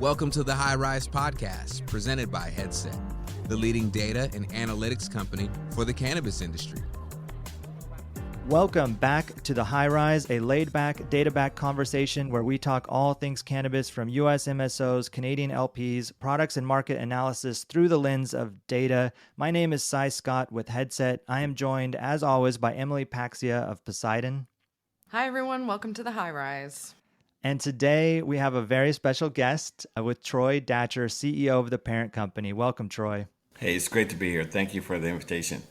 Welcome to the High Rise Podcast, presented by Headset, the leading data and analytics company for the cannabis industry. Welcome back to the High Rise, a laid-back, data-backed conversation where we talk all things cannabis from U.S. MSOs, Canadian LPs, products and market analysis through the lens of data. My name is Cy Scott with Headset. I am joined, as always, by Emily Paxhia of Poseidon. Hi, everyone. Welcome to the High Rise. And today we have a very special guest with Troy Datcher, CEO of the parent company. Welcome, Troy. Hey, it's great to be here. Thank you for the invitation.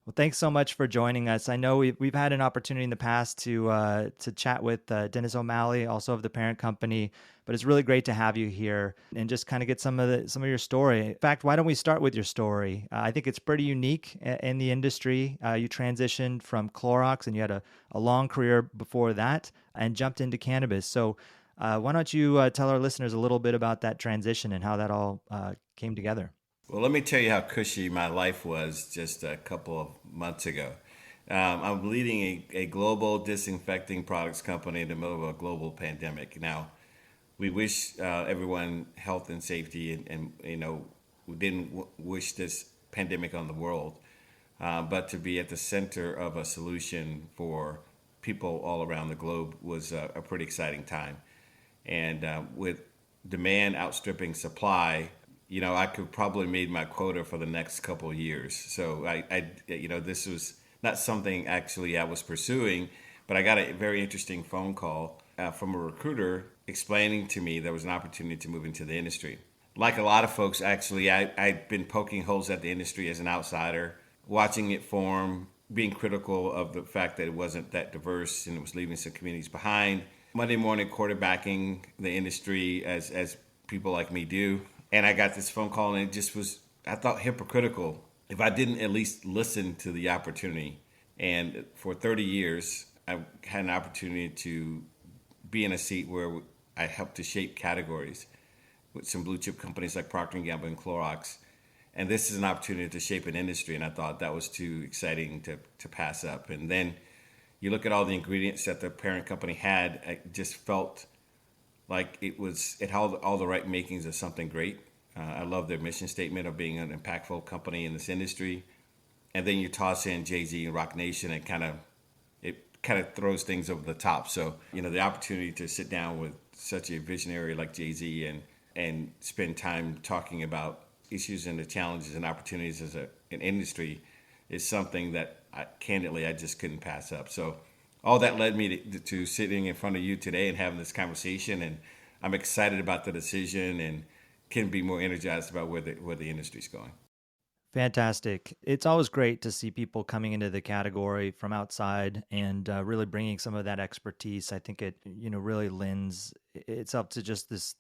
Well, thanks so much for joining us. I know we've had an opportunity in the past to chat with Dennis O'Malley, also of the parent company, but it's really great to have you here and just kind of get some of your story. In fact, why don't we start with your story? I think it's pretty unique in the industry. You transitioned from Clorox and you had a long career before that and jumped into cannabis. So why don't you tell our listeners a little bit about that transition and how that all came together? Well, let me tell you how cushy my life was just a couple of months ago. I'm leading a global disinfecting products company in the middle of a global pandemic. Now, we wish everyone health and safety, and we didn't wish this pandemic on the world, but to be at the center of a solution for people all around the globe was a pretty exciting time. And with demand outstripping supply, I could probably meet my quota for the next couple of years. So this was not something actually I was pursuing, but I got a very interesting phone call from a recruiter explaining to me there was an opportunity to move into the industry. Like a lot of folks, actually, I'd been poking holes at the industry as an outsider, watching it form, being critical of the fact that it wasn't that diverse and it was leaving some communities behind. Monday morning quarterbacking the industry as people like me do. And I got this phone call, and it just was, I thought, hypocritical if I didn't at least listen to the opportunity. And for 30 years, I had an opportunity to be in a seat where I helped to shape categories with some blue chip companies like Procter & Gamble and Clorox. And this is an opportunity to shape an industry, and I thought that was too exciting to pass up. And then you look at all the ingredients that the parent company had, I just felt like it had all the right makings of something great. I love their mission statement of being an impactful company in this industry. And then you toss in Jay-Z and Rock Nation, and it kind of throws things over the top. So, the opportunity to sit down with such a visionary like Jay-Z and spend time talking about issues and the challenges and opportunities as an industry is something that I just couldn't pass up. So all that led me to sitting in front of you today and having this conversation, and I'm excited about the decision and can be more energized about where the industry's going. Fantastic. It's always great to see people coming into the category from outside and really bringing some of that expertise. I think it, really lends itself to just this.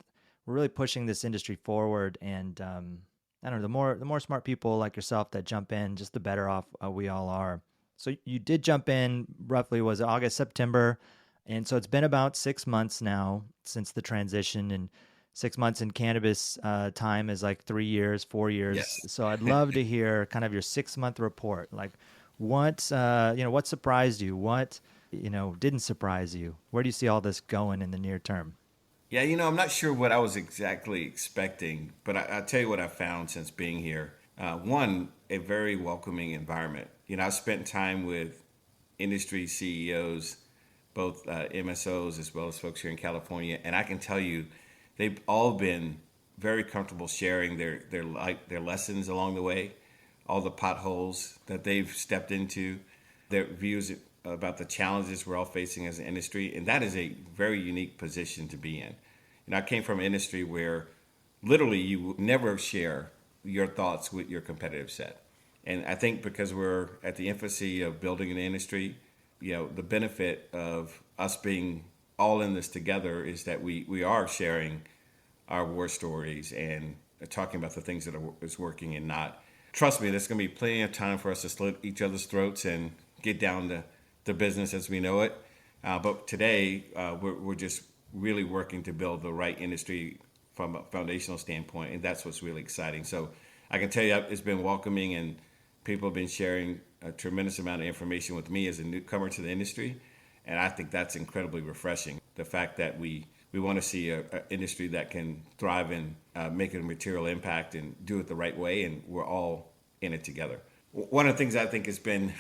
We're really pushing this industry forward, and I don't know. The more smart people like yourself that jump in, just the better off we all are. So you did jump in roughly, was it August, September? And so it's been about 6 months now since the transition, and 6 months in cannabis time is like 3 years, 4 years. Yes. So I'd love to hear kind of your 6-month report. Like what surprised you? What, didn't surprise you? Where do you see all this going in the near term? Yeah, I'm not sure what I was exactly expecting, but I'll tell you what I found since being here. One, a very welcoming environment. I've spent time with industry CEOs, both MSOs as well as folks here in California, and I can tell you they've all been very comfortable sharing their lessons along the way, all the potholes that they've stepped into, their views about the challenges we're all facing as an industry, and that is a very unique position to be in. I came from an industry where literally you never share your thoughts with your competitive set. And I think because we're at the infancy of building an industry, the benefit of us being all in this together is that we are sharing our war stories and talking about the things that is working and not. Trust me, there's going to be plenty of time for us to slit each other's throats and get down to the business as we know it. But today, we're just really working to build the right industry from a foundational standpoint, and that's what's really exciting. So I can tell you it's been welcoming, and people have been sharing a tremendous amount of information with me as a newcomer to the industry, and I think that's incredibly refreshing. The fact that we We want to see an industry that can thrive and make a material impact and do it the right way, and we're all in it together. One of the things I think has been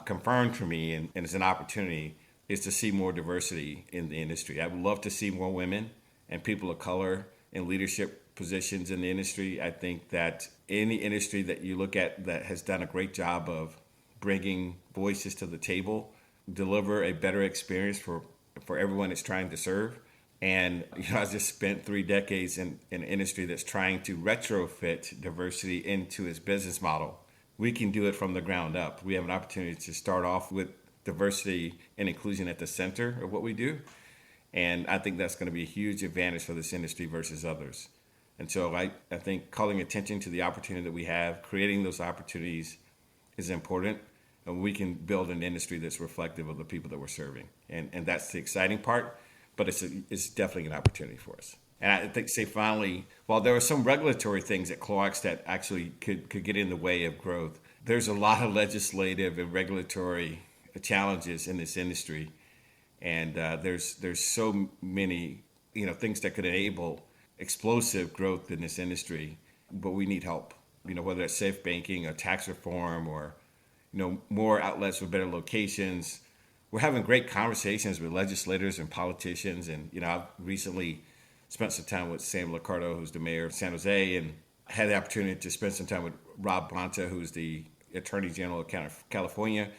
confirmed for me, and it's an opportunity, is to see more diversity in the industry. I would love to see more women and people of color in leadership positions in the industry. I think that any industry that you look at that has done a great job of bringing voices to the table, deliver a better experience for everyone it's trying to serve. And I just spent 3 decades in an industry that's trying to retrofit diversity into its business model. We can do it from the ground up. We have an opportunity to start off with diversity and inclusion at the center of what we do. And I think that's going to be a huge advantage for this industry versus others. And so I think calling attention to the opportunity that we have, creating those opportunities is important. And we can build an industry that's reflective of the people that we're serving. And that's the exciting part, but it's definitely an opportunity for us. And I think, finally, while there are some regulatory things at Clorox that actually could get in the way of growth, there's a lot of legislative and regulatory challenges in this industry. And there's so many things that could enable explosive growth in this industry, but we need help. Whether it's safe banking or tax reform or more outlets with better locations. We're having great conversations with legislators and politicians, and I've recently spent some time with Sam Liccardo, who's the mayor of San Jose, and had the opportunity to spend some time with Rob Bonta, who's the Attorney General of California.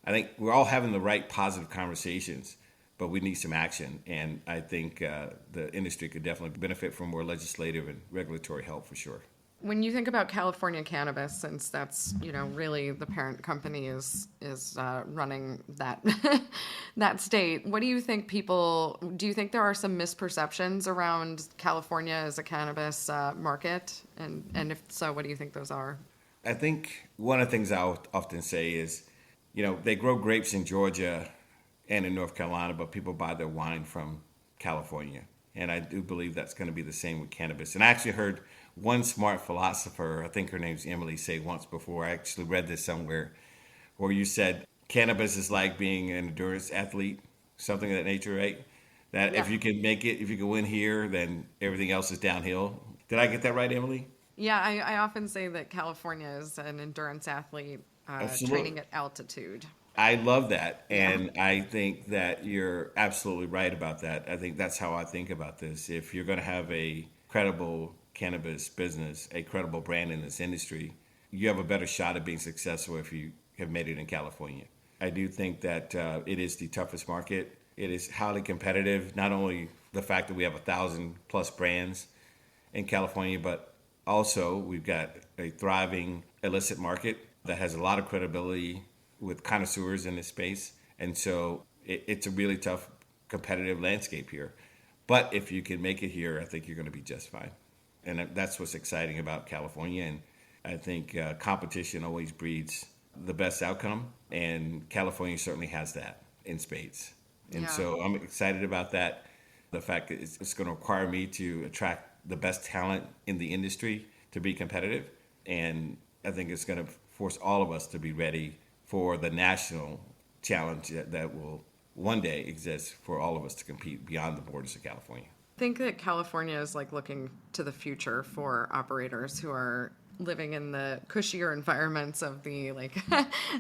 I think we're all having the right positive conversations, but we need some action. And I think the industry could definitely benefit from more legislative and regulatory help for sure. When you think about California cannabis, since that's really the parent company is running that that state, what do you think do you think there are some misperceptions around California as a cannabis market? And if so, what do you think those are? I think one of the things I often say is, they grow grapes in Georgia and in North Carolina, but people buy their wine from California. And I do believe that's going to be the same with cannabis. And I actually heard one smart philosopher, I think her name's Emily, say once before, I actually read this somewhere, where you said cannabis is like being an endurance athlete, something of that nature, right? That if you can make it, if you can win here, then everything else is downhill. Did I get that right, Emily? Yeah, I often say that California is an endurance athlete training at altitude. I love that. And I think that you're absolutely right about that. I think that's how I think about this. If you're going to have a credible cannabis business, a credible brand in this industry, you have a better shot at being successful if you have made it in California. I do think that it is the toughest market. It is highly competitive, not only the fact that we have 1,000+ brands in California, but also we've got a thriving illicit market that has a lot of credibility with connoisseurs in this space. And so it's a really tough competitive landscape here. But if you can make it here, I think you're going to be just fine. And that's what's exciting about California. And I think competition always breeds the best outcome. And California certainly has that in spades. And so I'm excited about that. The fact that it's going to require me to attract the best talent in the industry to be competitive. And I think it's going to force all of us to be ready for the national challenge that will one day exist for all of us to compete beyond the borders of California. I think that California is looking to the future for operators who are living in the cushier environments of the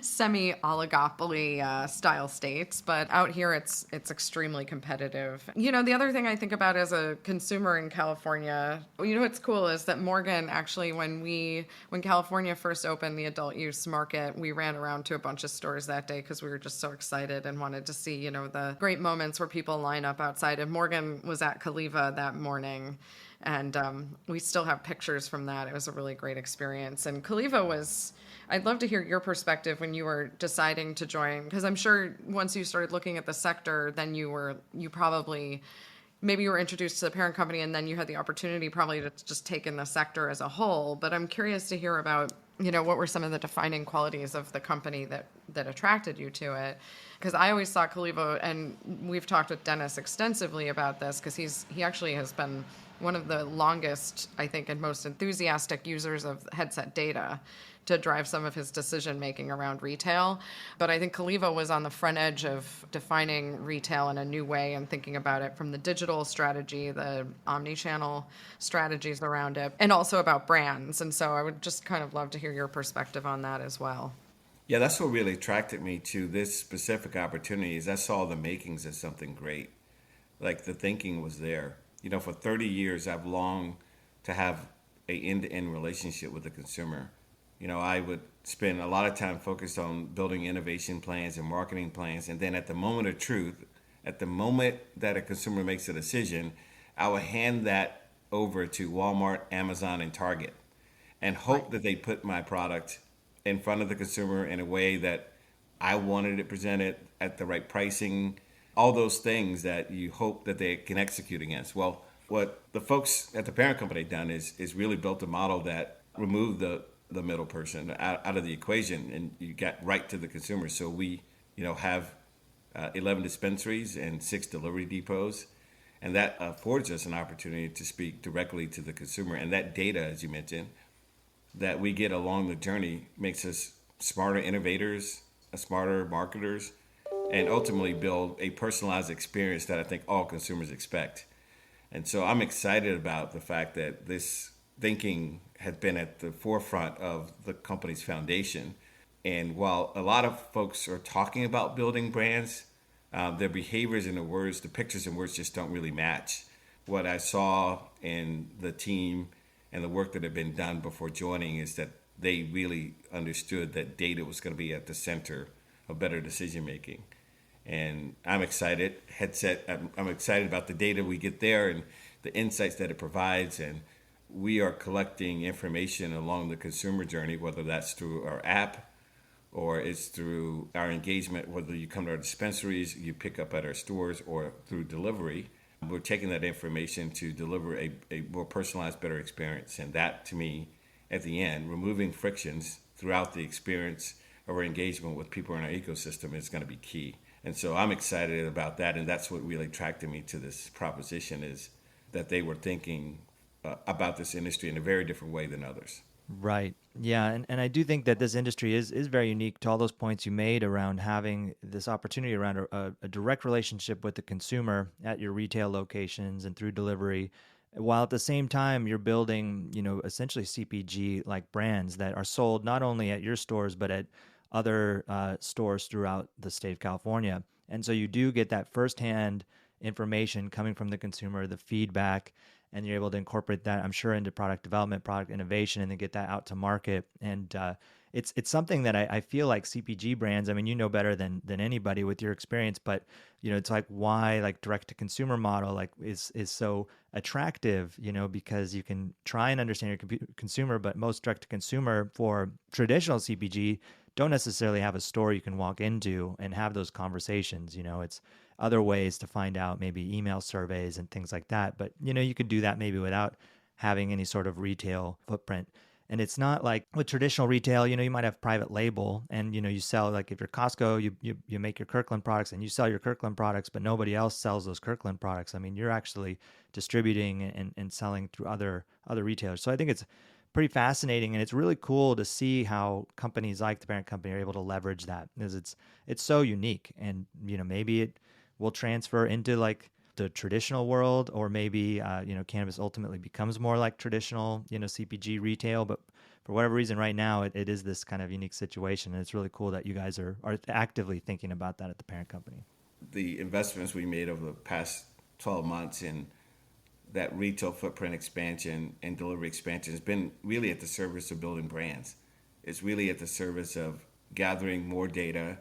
semi-oligopoly style states, but out here it's extremely competitive. The other thing I think about as a consumer in California, what's cool is that Morgan actually, when California first opened the adult use market, we ran around to a bunch of stores that day because we were just so excited and wanted to see the great moments where people line up outside. And Morgan was at Kaliva that morning. And we still have pictures from that. It was a really great experience. And Kaliva I'd love to hear your perspective when you were deciding to join, because I'm sure once you started looking at the sector, then you were introduced to the parent company, and then you had the opportunity probably to just take in the sector as a whole. But I'm curious to hear about, what were some of the defining qualities of the company that attracted you to it? Because I always saw Kaliva, and we've talked with Dennis extensively about this, because he actually has been one of the longest, I think, and most enthusiastic users of headset data to drive some of his decision making around retail. But I think Caliva was on the front edge of defining retail in a new way and thinking about it from the digital strategy, the omni-channel strategies around it, and also about brands. And so I would just kind of love to hear your perspective on that as well. Yeah, that's what really attracted me to this specific opportunity is I saw the makings of something great. Like the thinking was there. For 30 years, I've longed to have a end-to-end relationship with the consumer. I would spend a lot of time focused on building innovation plans and marketing plans. And then at the moment of truth, at the moment that a consumer makes a decision, I would hand that over to Walmart, Amazon, and Target and hope that they put my product in front of the consumer in a way that I wanted it presented at the right pricing, all those things that you hope that they can execute against. Well, what the folks at the parent company done is really built a model that removed the middle person out of the equation, and you got right to the consumer. So we, have 11 dispensaries and 6 delivery depots, and that affords us an opportunity to speak directly to the consumer. And that data, as you mentioned, that we get along the journey makes us smarter innovators, smarter marketers, and ultimately build a personalized experience that I think all consumers expect. And so I'm excited about the fact that this thinking has been at the forefront of the company's foundation. And while a lot of folks are talking about building brands, their behaviors and the words, the pictures and words just don't really match. What I saw in the team and the work that had been done before joining is that they really understood that data was going to be at the center of better decision making. And I'm excited. I'm excited about the data we get there and the insights that it provides. And we are collecting information along the consumer journey, whether that's through our app or it's through our engagement, whether you come to our dispensaries, you pick up at our stores, or through delivery. We're taking that information to deliver a more personalized, better experience. And that, to me, at the end, removing frictions throughout the experience of our engagement with people in our ecosystem is going to be key. And so I'm excited about that. And that's what really attracted me to this proposition, is that they were thinking about this industry in a very different way than others. Right. Yeah. And I do think that this industry is very unique to all those points you made around having this opportunity around a direct relationship with the consumer at your retail locations and through delivery, while at the same time you're building, essentially CPG like brands that are sold not only at your stores, but at other stores throughout the state of California. And so you do get that firsthand information coming from the consumer, the feedback, and you're able to incorporate that, I'm sure, into product development, product innovation, and then get that out to market. And it's something that I feel like CPG brands, I mean, you know better than anybody with your experience, but it's like why like direct to consumer model like is so attractive, because you can try and understand your consumer, but most direct to consumer for traditional CPG don't necessarily have a store you can walk into and have those conversations. It's other ways to find out, maybe email surveys and things like that. But, you could do that maybe without having any sort of retail footprint. And it's not like with traditional retail, you might have private label and, you sell, like if you're Costco, you make your Kirkland products and you sell your Kirkland products, but nobody else sells those Kirkland products. I mean, you're actually distributing and selling through other retailers. So I think it's pretty fascinating, and it's really cool to see how companies like the parent company are able to leverage that, because it's so unique. And maybe it will transfer into like the traditional world, or maybe cannabis ultimately becomes more like traditional CPG retail. But for whatever reason, right now it is this kind of unique situation, and it's really cool that you guys are actively thinking about that at the parent company. The investments we made over the past 12 months in that retail footprint expansion and delivery expansion has been really at the service of building brands. It's really at the service of gathering more data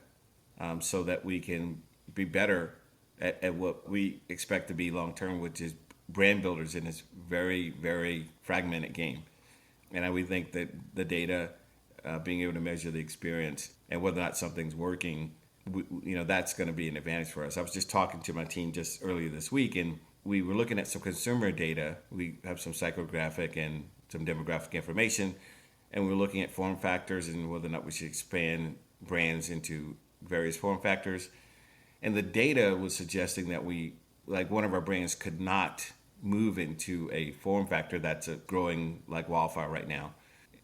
so that we can be better at what we expect to be long-term, which is brand builders in this very, very fragmented game. And we think that the data, being able to measure the experience and whether or not something's working, that's going to be an advantage for us. I was just talking to my team just earlier this week, and we were looking at some consumer data. We have some psychographic and some demographic information, and we're looking at form factors and whether or not we should expand brands into various form factors. And the data was suggesting that one of our brands could not move into a form factor that's growing like wildfire right now.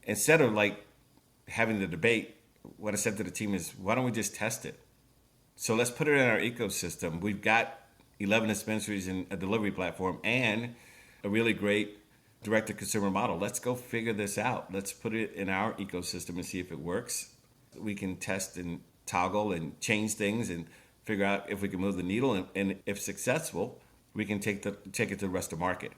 Instead of having the debate, what I said to the team is, why don't we just test it? So let's put it in our ecosystem. We've got 11 dispensaries and a delivery platform and a really great direct-to-consumer model. Let's go figure this out. Let's put it in our ecosystem and see if it works. We can test and toggle and change things and figure out if we can move the needle. And if successful, we can take it to the rest of the market.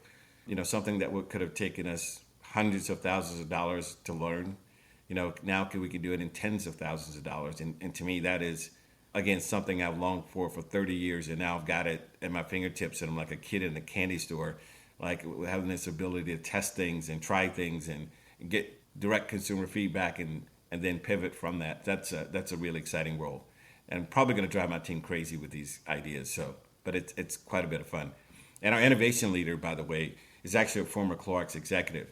Something that could have taken us hundreds of thousands of dollars to learn. Now we can do it in tens of thousands of dollars. And to me, that is, again, something I've longed for 30 years. And now I've got it at my fingertips. And I'm like a kid in a candy store, like having this ability to test things and try things and get direct consumer feedback and then pivot from that. That's a really exciting role. And probably going to drive my team crazy with these ideas. But it's quite a bit of fun. And our innovation leader, by the way, is actually a former Clorox executive.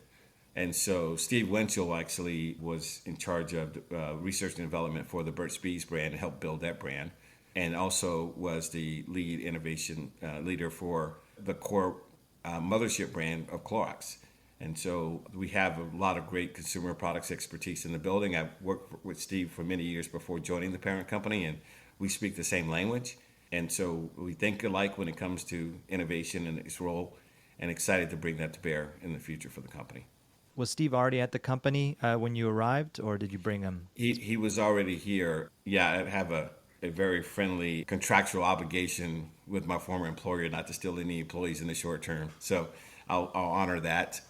And so Steve Winchell actually was in charge of research and development for the Burt's Bees brand and helped build that brand. And also was the lead innovation leader for the core mothership brand of Clorox. And so we have a lot of great consumer products expertise in the building. I've worked with Steve for many years before joining the parent company, and we speak the same language. And so we think alike when it comes to innovation and its role, and excited to bring that to bear in the future for the company. Was Steve already at the company when you arrived, or did you bring him? He was already here. Yeah, I have a very friendly contractual obligation with my former employer not to steal any employees in the short term. So I'll honor that.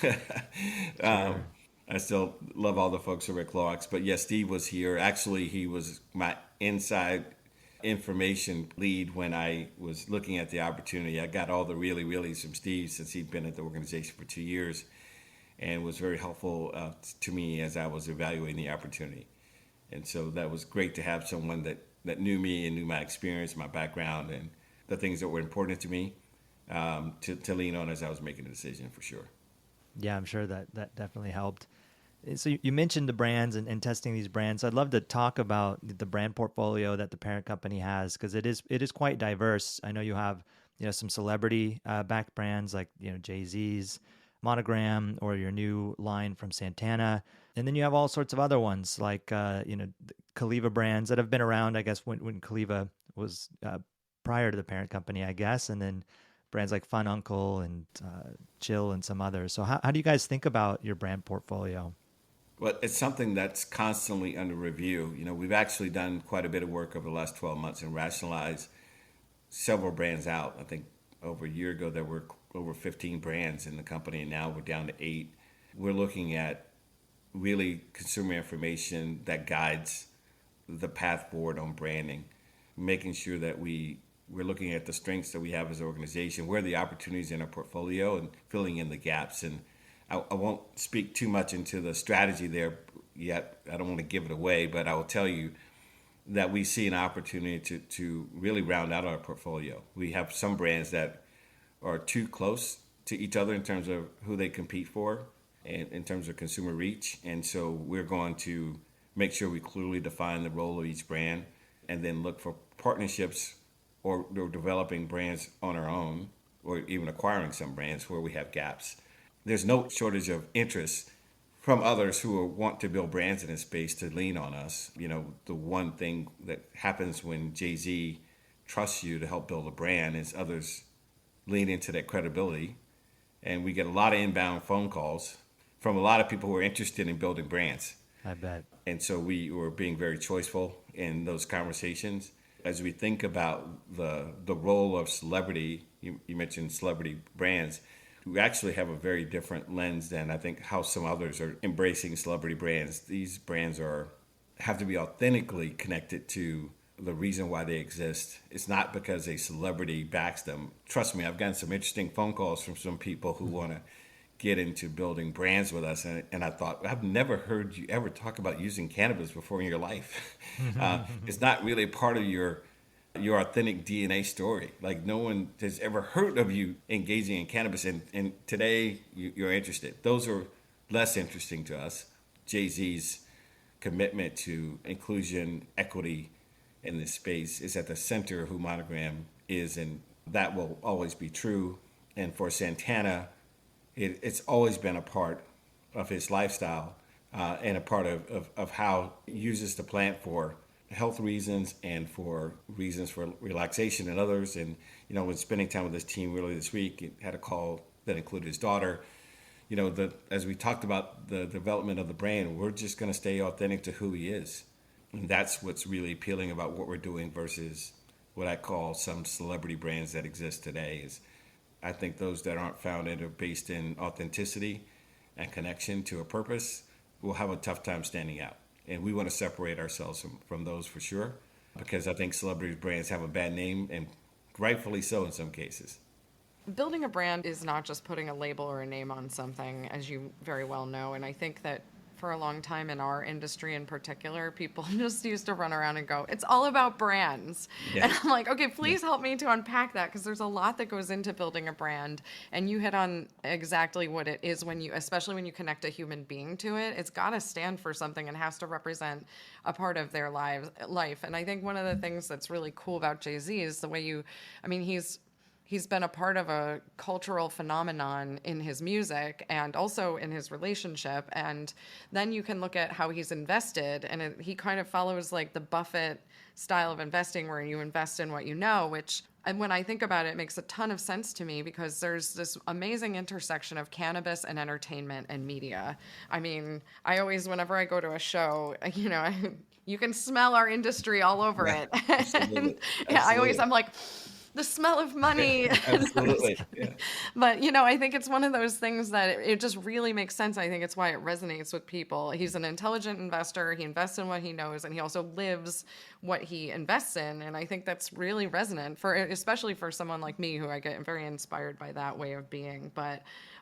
Sure. I still love all the folks who are at Clorox. But yes, Steve was here. Actually, he was my inside information lead when I was looking at the opportunity. I got all the reallys from Steve since he'd been at the organization for 2 years, and was very helpful to me as I was evaluating the opportunity. And so that was great to have someone that knew me and knew my experience, my background, and the things that were important to me to lean on as I was making a decision, for sure. Yeah, I'm sure that definitely helped. So you mentioned the brands and testing these brands. I'd love to talk about the brand portfolio that the parent company has, because it is quite diverse. I know you have some celebrity backed brands like Jay-Z's Monogram, or your new line from Santana, and then you have all sorts of other ones like the Caliva brands that have been around, I guess, when Caliva was prior to the parent company, I guess, and then brands like Fun Uncle and Chill and some others. So how do you guys think about your brand portfolio? Well, it's something that's constantly under review. We've actually done quite a bit of work over the last 12 months and rationalized several brands out. I think over a year ago, there were over 15 brands in the company, and now we're down to 8. We're looking at really consumer information that guides the path forward on branding, making sure that we're looking at the strengths that we have as an organization, where are the opportunities in our portfolio, and filling in the gaps. And I won't speak too much into the strategy there yet. I don't want to give it away, but I will tell you that we see an opportunity to really round out our portfolio. We have some brands that are too close to each other in terms of who they compete for and in terms of consumer reach. And so we're going to make sure we clearly define the role of each brand and then look for partnerships or developing brands on our own, or even acquiring some brands where we have gaps. There's no shortage of interest from others who want to build brands in this space to lean on us. The one thing that happens when Jay-Z trusts you to help build a brand is others lean into that credibility. And we get a lot of inbound phone calls from a lot of people who are interested in building brands. I bet. And so we were being very choiceful in those conversations. As we think about the role of celebrity, you mentioned celebrity brands, we actually have a very different lens than I think how some others are embracing celebrity brands. These brands have to be authentically connected to the reason why they exist. It's not because a celebrity backs them. Trust me, I've gotten some interesting phone calls from some people who want to get into building brands with us. And I thought, I've never heard you ever talk about using cannabis before in your life. It's not really a part of your authentic DNA story. Like, no one has ever heard of you engaging in cannabis, and today you're interested. Those are less interesting to us. Jay-Z's commitment to inclusion, equity in this space is at the center of who Monogram is, and that will always be true. And for Santana, it's always been a part of his lifestyle and a part of how it uses the plant for health reasons and for reasons for relaxation and others. And, when spending time with this team earlier this week, it had a call that included his daughter. As we talked about the development of the brand, we're just going to stay authentic to who he is. And that's what's really appealing about what we're doing versus what I call some celebrity brands that exist today. Is I think those that aren't founded or based in authenticity and connection to a purpose will have a tough time standing out. And we want to separate ourselves from those for sure, because I think celebrity brands have a bad name, and rightfully so in some cases. Building a brand is not just putting a label or a name on something, as you very well know. And I think that for a long time in our industry in particular, people just used to run around and go, it's all about brands. Yeah. And I'm like, okay, please help me to unpack that, because there's a lot that goes into building a brand. And you hit on exactly what it is especially when you connect a human being to it. It's got to stand for something and has to represent a part of their life. And I think one of the things that's really cool about Jay-Z is the way he's been a part of a cultural phenomenon in his music and also in his relationship. And then you can look at how he's invested, and he kind of follows like the Buffett style of investing, where you invest in what you know, which, and when I think about it, it makes a ton of sense to me, because there's this amazing intersection of cannabis and entertainment and media. I mean, I always, whenever I go to a show, you can smell our industry all over it. Absolutely. And I'm like, the smell of money. Absolutely. Yeah. But, I think it's one of those things that it just really makes sense. I think it's why it resonates with people. He's an intelligent investor. He invests in what he knows, and he also lives what he invests in. And I think that's really resonant especially for someone like me, who I get very inspired by that way of being.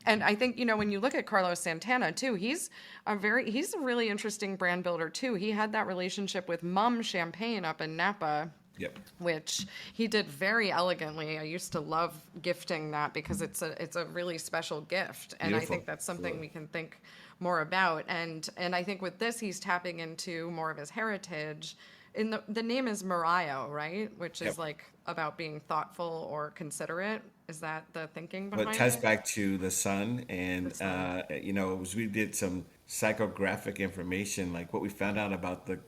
And I think, when you look at Carlos Santana too, he's a really interesting brand builder too. He had that relationship with Mum Champagne up in Napa. Yep. Which he did very elegantly. I used to love gifting that, because it's a really special gift, and Beautiful. I think that's something we can think more about. And I think with this, he's tapping into more of his heritage. The name is Mariah, right? Which is like about being thoughtful or considerate. Is that the thinking behind it? But it ties back to the sun, and we did some psychographic information, like what we found out about the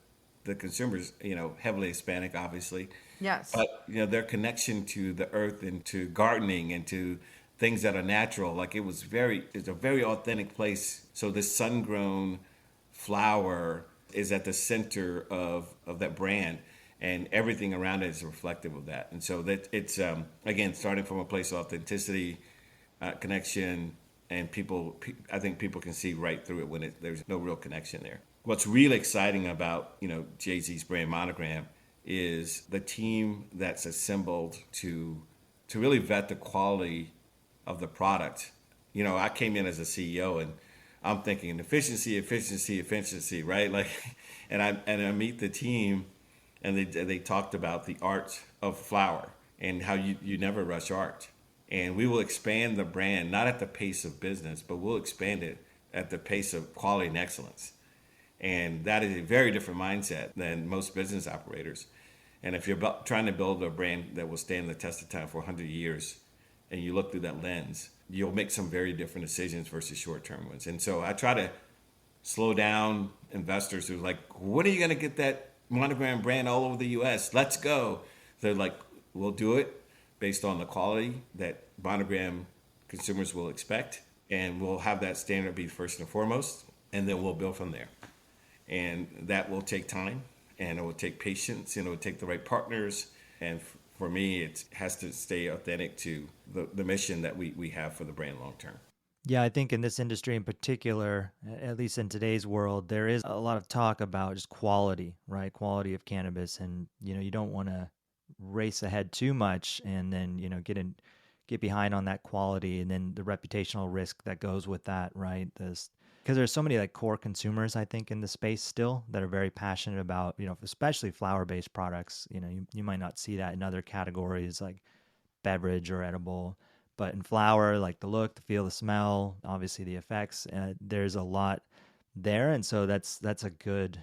consumers, heavily Hispanic, obviously. Yes. But, their connection to the earth and to gardening and to things that are natural, like it's a very authentic place. So this sun-grown flower is at the center of that brand, and everything around it is reflective of that. And so that it's, again, starting from a place of authenticity, connection, and I think people can see right through it when there's no real connection there. What's really exciting about, Jay-Z's brand Monogram is the team that's assembled to really vet the quality of the product. I came in as a CEO, and I'm thinking efficiency, right? Like, and I meet the team, and they talked about the art of flower and how you never rush art. And we will expand the brand, not at the pace of business, but we'll expand it at the pace of quality and excellence. And that is a very different mindset than most business operators. And if you're trying to build a brand that will stand the test of time for 100 years, and you look through that lens, you'll make some very different decisions versus short-term ones. And so I try to slow down investors who are like, when are you going to get that Monogram brand all over the U.S.? Let's go. They're like, we'll do it based on the quality that Monogram consumers will expect, and we'll have that standard be first and foremost, and then we'll build from there. And that will take time, and it will take patience, and it will take the right partners. And for me, it has to stay authentic to the mission that we have for the brand long term. Yeah, I think in this industry in particular, at least in today's world, there is a lot of talk about just quality, right? Quality of cannabis. And, you don't want to race ahead too much and then, get behind on that quality, and then the reputational risk that goes with that, right? Because there's so many like core consumers, I think, in the space still that are very passionate about, especially flower-based products. You might not see that in other categories like beverage or edible, but in flower, like the look, the feel, the smell, obviously the effects, there's a lot there. And so that's a good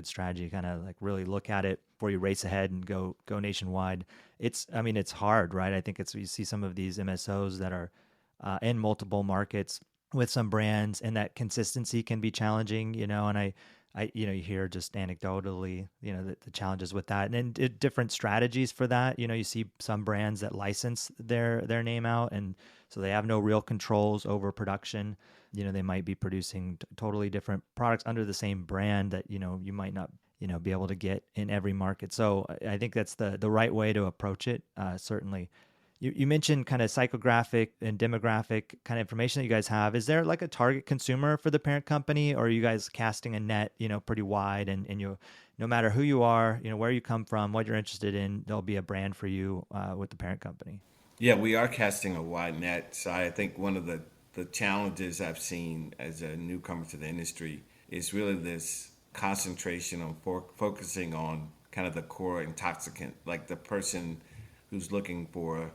strategy, kind of like really look at it before you race ahead and go nationwide. It's hard, right? I think you see some of these MSOs that are in multiple markets with some brands, and that consistency can be challenging, and you hear just anecdotally, the challenges with that, and then different strategies for that. You see some brands that license their name out, and so they have no real controls over production. They might be producing totally different products under the same brand that, you might not, be able to get in every market. So I think that's the right way to approach it. Certainly. You mentioned kind of psychographic and demographic kind of information that you guys have. Is there like a target consumer for the parent company, or are you guys casting a net, pretty wide, and no matter who you are, where you come from, what you're interested in, there'll be a brand for you with the parent company? Yeah, we are casting a wide net. So I think one of the challenges I've seen as a newcomer to the industry is really this concentration on focusing on kind of the core intoxicant, like the person who's looking for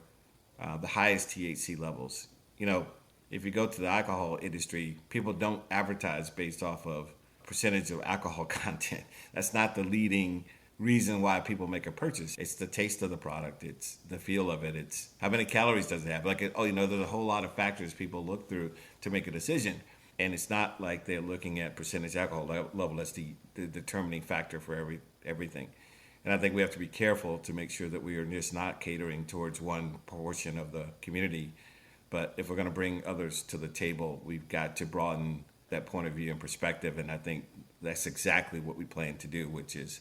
the highest THC levels. If you go to the alcohol industry, people don't advertise based off of percentage of alcohol content. That's not the leading reason why people make a purchase. It's the taste of the product. It's the feel of it. It's how many calories does it have? There's a whole lot of factors people look through to make a decision. And it's not like they're looking at percentage alcohol level. That's the determining factor for everything. And I think we have to be careful to make sure that we are just not catering towards one portion of the community. But if we're going to bring others to the table, we've got to broaden that point of view and perspective. And I think that's exactly what we plan to do, which is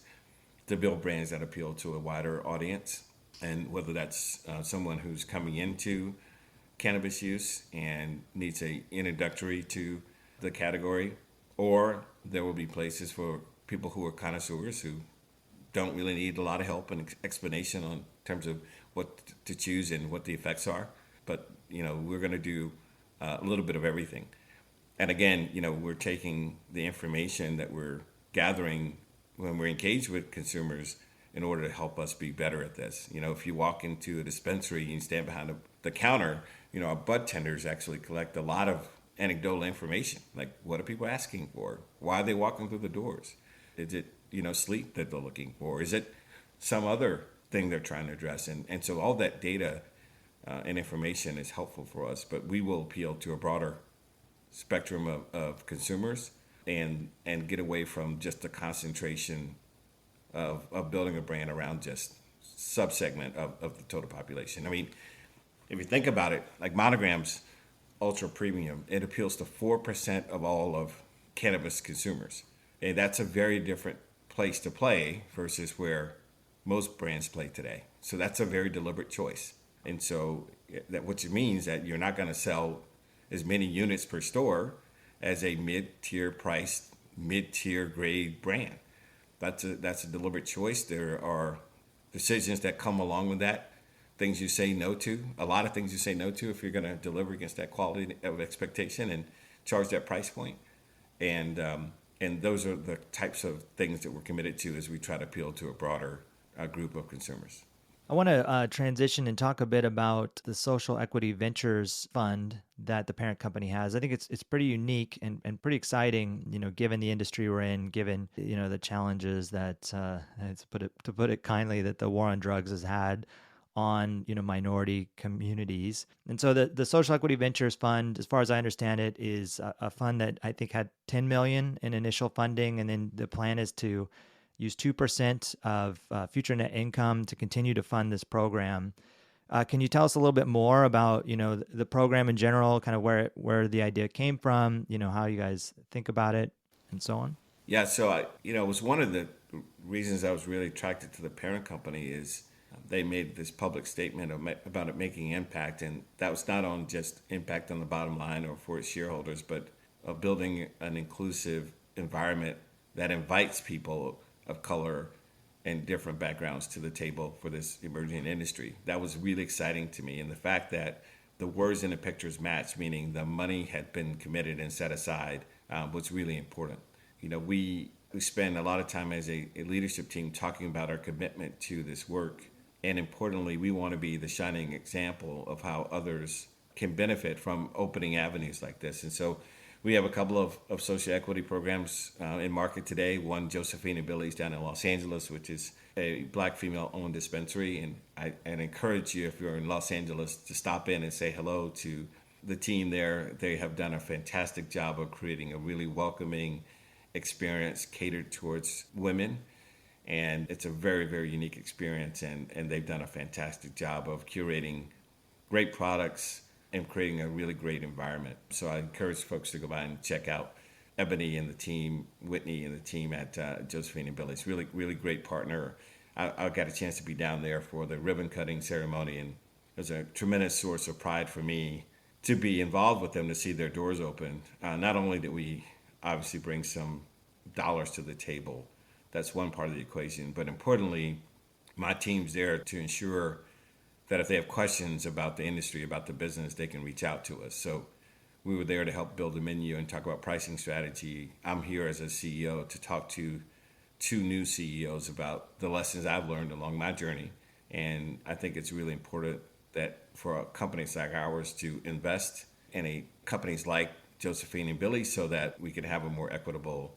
to build brands that appeal to a wider audience. And whether that's someone who's coming into cannabis use and needs an introductory to the category, or there will be places for people who are connoisseurs who don't really need a lot of help and explanation on terms of what to choose and what the effects are. But, we're going to do a little bit of everything. And again, we're taking the information that we're gathering when we're engaged with consumers in order to help us be better at this. If you walk into a dispensary and you stand behind the counter, our bud tenders actually collect a lot of anecdotal information. Like, what are people asking for? Why are they walking through the doors? Is it sleep that they're looking for? Is it some other thing they're trying to address? And so all that data and information is helpful for us, but we will appeal to a broader spectrum of consumers and get away from just the concentration of building a brand around just subsegment of the total population. I mean, if you think about it, like Monogram's ultra premium, it appeals to 4% of all of cannabis consumers. And that's a very different place to play versus where most brands play today. So that's a very deliberate choice. And so that which means that you're not going to sell as many units per store as a mid-tier priced, mid-tier grade brand. That's a deliberate choice. There are decisions that come along with that, things you say no to, a lot of things you say no to if you're going to deliver against that quality of expectation and charge that price point. And those are the types of things that we're committed to as we try to appeal to a broader group of consumers. I want to transition and talk a bit about the Social Equity Ventures Fund that the parent company has. I think it's pretty unique and pretty exciting, given the industry we're in, given the challenges that, to put it kindly, that the war on drugs has had on minority communities. And so the Social Equity Ventures Fund, as far as I understand it, is a fund that I think had $10 million in initial funding, and then the plan is to use 2% of future net income to continue to fund this program. Can you tell us a little bit more about the program in general, kind of where the idea came from, how you guys think about it, and so on? Yeah, so it was one of the reasons I was really attracted to the parent company is they made this public statement about it making impact, and that was not on just impact on the bottom line or for its shareholders, but of building an inclusive environment that invites people of color and different backgrounds to the table for this emerging industry. That was really exciting to me, and the fact that the words and the pictures matched, meaning the money had been committed and set aside, was really important. We spend a lot of time as a leadership team talking about our commitment to this work. And importantly, we want to be the shining example of how others can benefit from opening avenues like this. And so we have a couple of social equity programs in market today. One, Josephine & Billy's down in Los Angeles, which is a Black female-owned dispensary. And I encourage you, if you're in Los Angeles, to stop in and say hello to The team there, they have done a fantastic job of creating a really welcoming experience catered towards women. And it's a very, very unique experience. And they've done a fantastic job of curating great products and creating a really great environment. So I encourage folks to go by and check out Ebony and the team, Whitney and the team at Josephine and Billy's. Really, really great partner. I got a chance to be down there for the ribbon cutting ceremony, and it was a tremendous source of pride for me to be involved with them, to see their doors open. Not only did we obviously bring some dollars to the table, that's one part of the equation, but importantly, my team's there to ensure that if they have questions about the industry, about the business, they can reach out to us. So we were there to help build a menu and talk about pricing strategy. I'm here as a CEO to talk to 2 new CEOs about the lessons I've learned along my journey. And I think it's really important that for companies like ours to invest in companies like Josephine and Billy so that we can have a more equitable,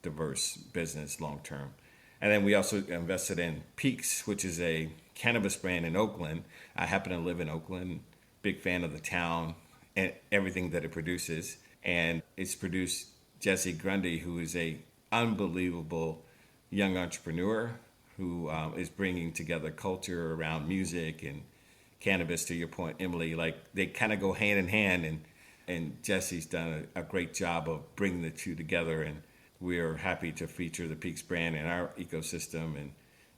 diverse business long term. And then we also invested in Peaks, which is a cannabis brand in Oakland. I happen to live in Oakland, big fan of the town and everything that it produces. And it's produced Jesse Grundy, who is a unbelievable young entrepreneur who is bringing together culture around music and cannabis. To your point, Emily, like they kind of go hand in hand, and Jesse's done a great job of bringing the two together. And we're happy to feature the Peaks brand in our ecosystem and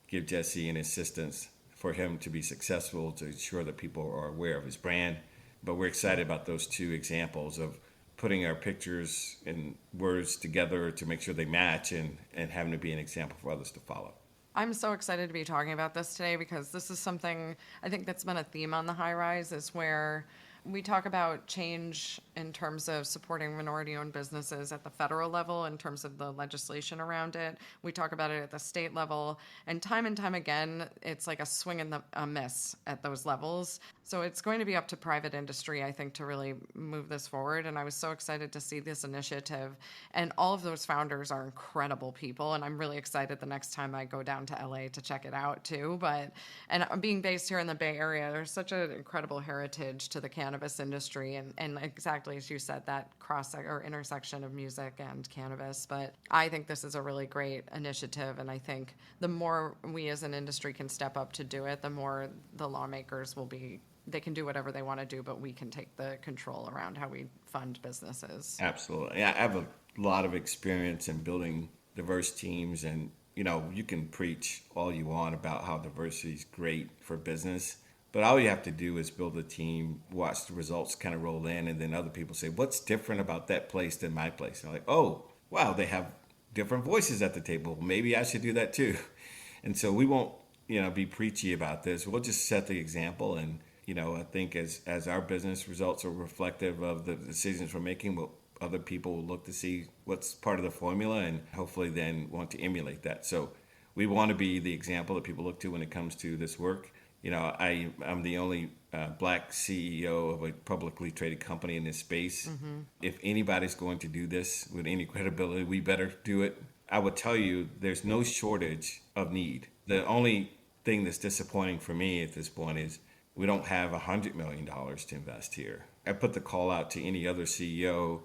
give Jesse an assistance for him to be successful, to ensure that people are aware of his brand. But we're excited about those 2 examples of putting our pictures and words together to make sure they match and having to be an example for others to follow. I'm so excited to be talking about this today because this is something I think that's been a theme on the High Rise, is where we talk about change in terms of supporting minority-owned businesses at the federal level in terms of the legislation around it. We talk about it at the state level. And time again, it's like a swing and a miss at those levels. So it's going to be up to private industry, I think, to really move this forward. And I was so excited to see this initiative. And all of those founders are incredible people. And I'm really excited the next time I go down to LA to check it out too. And being based here in the Bay Area, there's such an incredible heritage to the cannabis industry. And exactly as you said, that or intersection of music and cannabis. But I think this is a really great initiative. And I think the more we as an industry can step up to do it, the more the lawmakers they can do whatever they want to do, but we can take the control around how we fund businesses. Absolutely. I have a lot of experience in building diverse teams, and you can preach all you want about how diversity is great for business, but all you have to do is build a team, watch the results kind of roll in, and then other people say, what's different about that place than my place? And I'm like, oh, wow, they have different voices at the table. Maybe I should do that too. And so we won't, be preachy about this. We'll just set the example. And, I think as our business results are reflective of the decisions we're making, other people will look to see what's part of the formula and hopefully then want to emulate that. So we want to be the example that people look to when it comes to this work. I'm the only black CEO of a publicly traded company in this space. Mm-hmm. If anybody's going to do this with any credibility, we better do it. I would tell you there's no shortage of need. The only thing that's disappointing for me at this point is we don't have $100 million to invest here. I put the call out to any other CEO.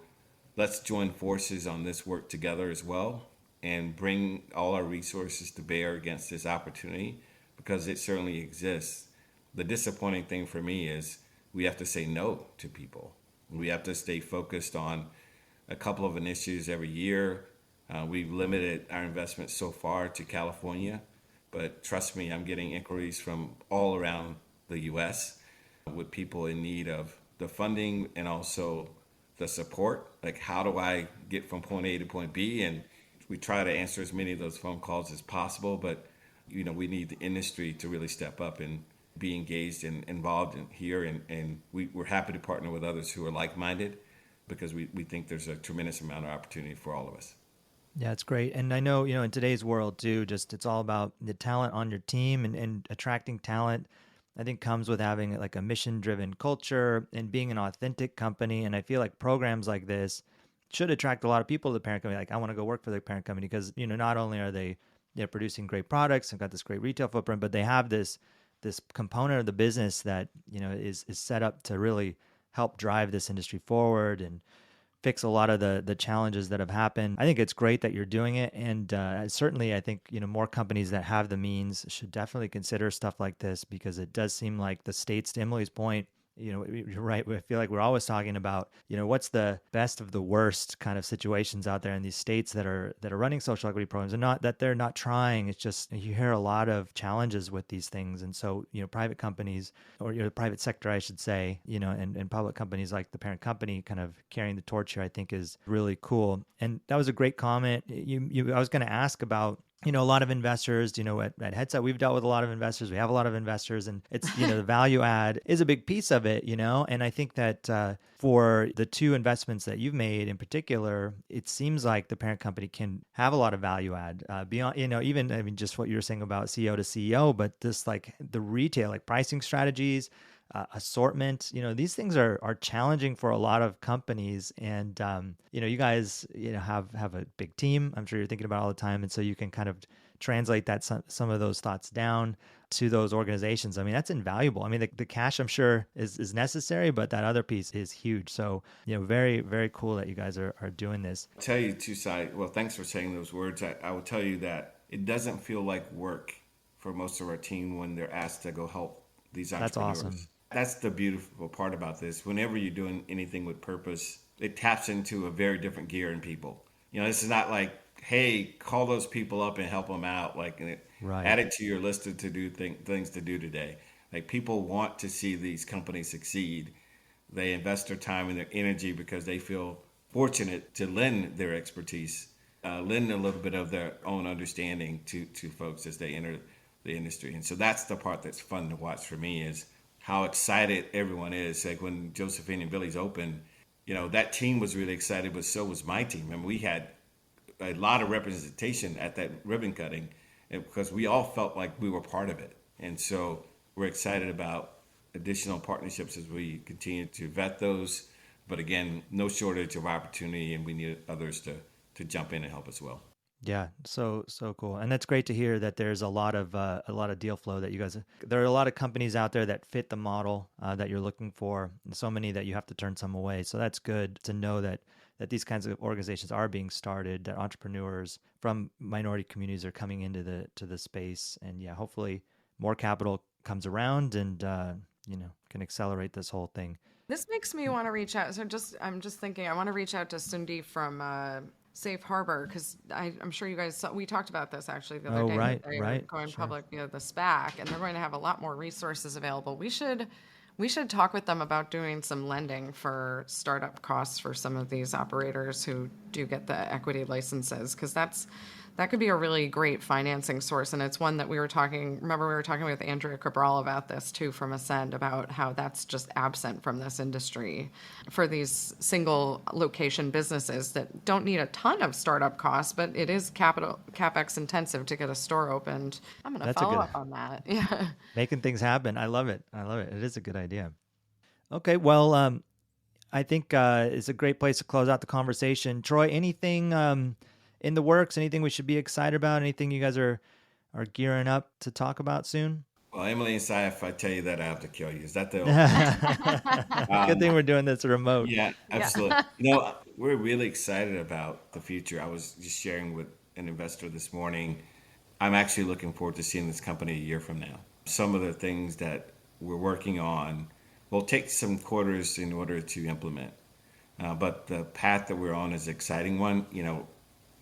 Let's join forces on this work together as well and bring all our resources to bear against this opportunity, because it certainly exists. The disappointing thing for me is we have to say no to people. We have to stay focused on a couple of initiatives every year. We've limited our investments so far to California, but trust me, I'm getting inquiries from all around the U.S. with people in need of the funding and also the support. Like, how do I get from point A to point B? And we try to answer as many of those phone calls as possible, but we need the industry to really step up and be engaged and involved in here. And we're happy to partner with others who are like-minded, because we think there's a tremendous amount of opportunity for all of us. Yeah, it's great. And I know, in today's world too, it's all about the talent on your team, and attracting talent, I think, comes with having like a mission-driven culture and being an authentic company. And I feel like programs like this should attract a lot of people to the parent company. Like, I want to go work for the parent company because, not only are they producing great products and got this great retail footprint, but they have this component of the business that, is set up to really help drive this industry forward and fix a lot of the challenges that have happened. I think it's great that you're doing it. And certainly I think, more companies that have the means should definitely consider stuff like this, because it does seem like the states, to Emily's point, you're right. I feel like we're always talking about, what's the best of the worst kind of situations out there in these states that are running social equity programs, and not that they're not trying. It's just, you hear a lot of challenges with these things. And so, private companies, or the private sector, I should say, and public companies like the parent company kind of carrying the torch here, I think is really cool. And that was a great comment. I was going to ask about, a lot of investors, at Headset, we've dealt with a lot of investors. We have a lot of investors, and it's, the value add is a big piece of it, and I think that for the two investments that you've made in particular, it seems like the parent company can have a lot of value add beyond, even, just what you were saying about CEO to CEO, but this like the retail, like pricing strategies, assortment, these things are challenging for a lot of companies. And, you guys, have a big team. I'm sure you're thinking about it all the time. And so you can kind of translate that some of those thoughts down to those organizations. I mean, that's invaluable. I mean, the cash, I'm sure, is necessary, but that other piece is huge. So, very, very cool that you guys are doing this. I'll tell you two sides. Well, thanks for saying those words. I will tell you that it doesn't feel like work for most of our team when they're asked to go help these entrepreneurs. That's awesome. That's the beautiful part about this. Whenever you're doing anything with purpose, it taps into a very different gear in people. This is not like, hey, call those people up and help them out. Like, right. Add it to your list of to-do things to do today. Like, people want to see these companies succeed. They invest their time and their energy because they feel fortunate to lend their expertise, lend a little bit of their own understanding to folks as they enter the industry. And so that's the part that's fun to watch for me, is how excited everyone is. Like when Josephine and Billy's opened, that team was really excited, but so was my team. And we had a lot of representation at that ribbon cutting because we all felt like we were part of it. And so we're excited about additional partnerships as we continue to vet those. But again, no shortage of opportunity, and we need others to jump in and help as well. Yeah, so cool, and that's great to hear that there's a lot of deal flow that you guys. There are a lot of companies out there that fit the model that you're looking for, and so many that you have to turn some away. So that's good to know that these kinds of organizations are being started, that entrepreneurs from minority communities are coming into the space, and yeah, hopefully more capital comes around and can accelerate this whole thing. This makes me want to reach out. So I'm just thinking, I want to reach out to Sundi from Safe Harbor, because I'm sure you guys we talked about this actually the other day. Right. Going sure. public via the SPAC, and they're going to have a lot more resources available. We should talk with them about doing some lending for startup costs for some of these operators who do get the equity licenses, because that could be a really great financing source. And it's one that we were talking with Andrea Cabral about this too, from Ascend, about how that's just absent from this industry for these single location businesses that don't need a ton of startup costs, but it is CapEx intensive to get a store opened. I'm going to follow up on that. Yeah. Making things happen. I love it. It is a good idea. Okay. Well, I think it's a great place to close out the conversation. Troy, anything in the works? Anything we should be excited about? Anything you guys are gearing up to talk about soon? Well, Emily and Si, if I tell you that, I have to kill you. Is that the good thing we're doing this remote? Yeah, absolutely. Yeah. We're really excited about the future. I was just sharing with an investor this morning. I'm actually looking forward to seeing this company a year from now. Some of the things that we're working on will take some quarters in order to implement. But the path that we're on is an exciting one,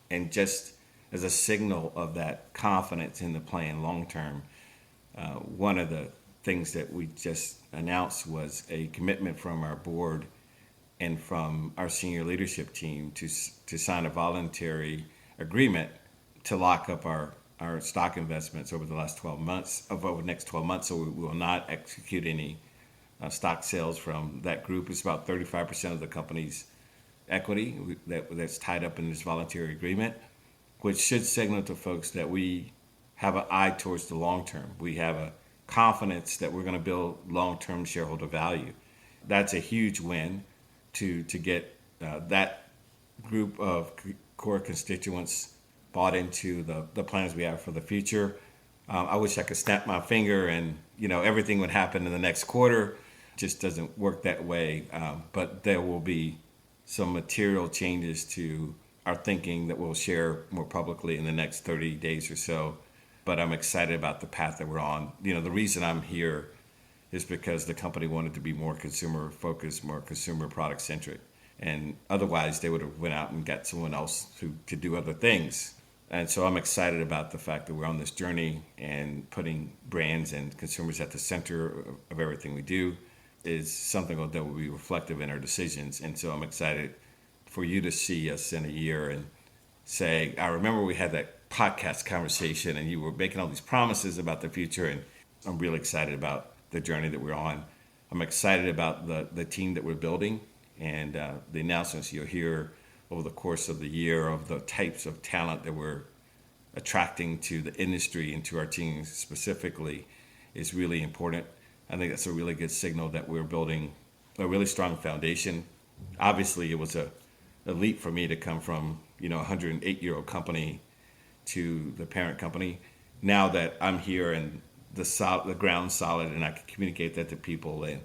and just as a signal of that confidence in the plan long term, one of the things that we just announced was a commitment from our board and from our senior leadership team to sign a voluntary agreement to lock up our stock investments over the next 12 months. So we will not execute any stock sales from that group. It's about 35% of the company's equity that's tied up in this voluntary agreement, which should signal to folks that we have an eye towards the long term. We have a confidence that we're going to build long-term shareholder value. That's a huge win to get that group of core constituents bought into the plans we have for the future. I wish I could snap my finger and everything would happen in the next quarter. just doesn't work that way. But there will be some material changes to our thinking that we'll share more publicly in the next 30 days or so. But I'm excited about the path that we're on. The reason I'm here is because the company wanted to be more consumer focused, more consumer product centric. And otherwise they would have went out and got someone else who could do other things. And so I'm excited about the fact that we're on this journey, and putting brands and consumers at the center of everything we do is something that will be reflective in our decisions. And so I'm excited for you to see us in a year and say, I remember we had that podcast conversation and you were making all these promises about the future, and I'm really excited about the journey that we're on. I'm excited about the team that we're building, and the announcements you'll hear over the course of the year of the types of talent that we're attracting to the industry and to our teams specifically is really important. I think that's a really good signal that we're building a really strong foundation. Obviously, it was a leap for me to come from a 108-year-old company to the parent company. Now that I'm here and the ground's solid, and I can communicate that to people and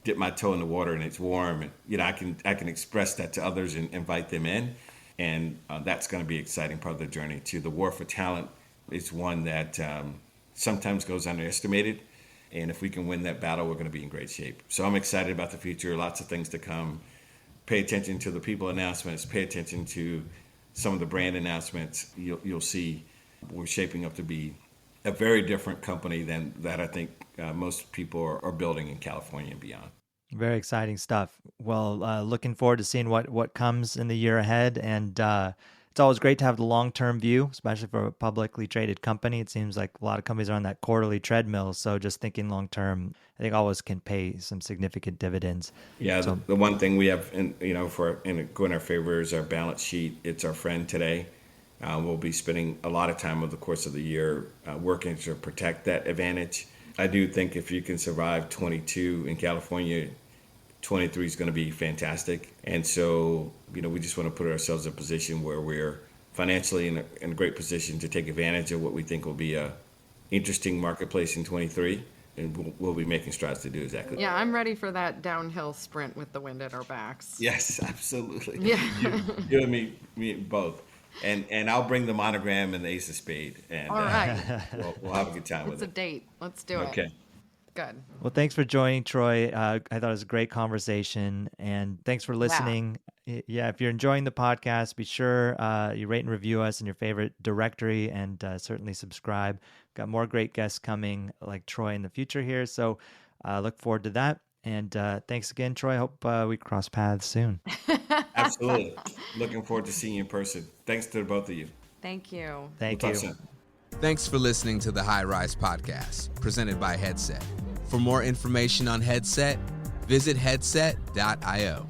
dip my toe in the water and it's warm, and I can express that to others and invite them in, and that's going to be an exciting part of the journey too. The war for talent is one that sometimes goes underestimated, and if we can win that battle, we're going to be in great shape. So I'm excited about the future. Lots of things to come. Pay attention to the people announcements. Pay attention to some of the brand announcements. You'll see we're shaping up to be a very different company than that I think most people are building in California and beyond. Very exciting stuff. Well, looking forward to seeing what comes in the year ahead. And it's always great to have the long-term view, especially for a publicly traded company. It seems like a lot of companies are on that quarterly treadmill. So just thinking long-term, I think always can pay some significant dividends. Yeah, so, the one thing we have, go in our favor is our balance sheet. It's our friend today. We'll be spending a lot of time over the course of the year working to protect that advantage. I do think if you can survive 22 in California, 23 is going to be fantastic. And so, we just want to put ourselves in a position where we're financially in a great position to take advantage of what we think will be a interesting marketplace in 23. And we'll be making strides to do exactly that. Yeah, I'm ready for that downhill sprint with the wind at our backs. Yes, absolutely. Yeah. You and me both. And I'll bring the monogram and the ace of spade. And all right. We'll have a good time with it. It's a date. Let's do it. Okay. Good. Well, thanks for joining, Troy. I thought it was a great conversation, and thanks for listening. Wow. Yeah, if you're enjoying the podcast, be sure you rate and review us in your favorite directory, and certainly subscribe. Got more great guests coming like Troy in the future here, so look forward to that. And thanks again, Troy. Hope we cross paths soon. Absolutely. Looking forward to seeing you in person. Thanks to both of you. Thank you. Thank We'll you. talk soon. Thanks for listening to the High Rise Podcast, presented by Headset. For more information on Headset, visit headset.io.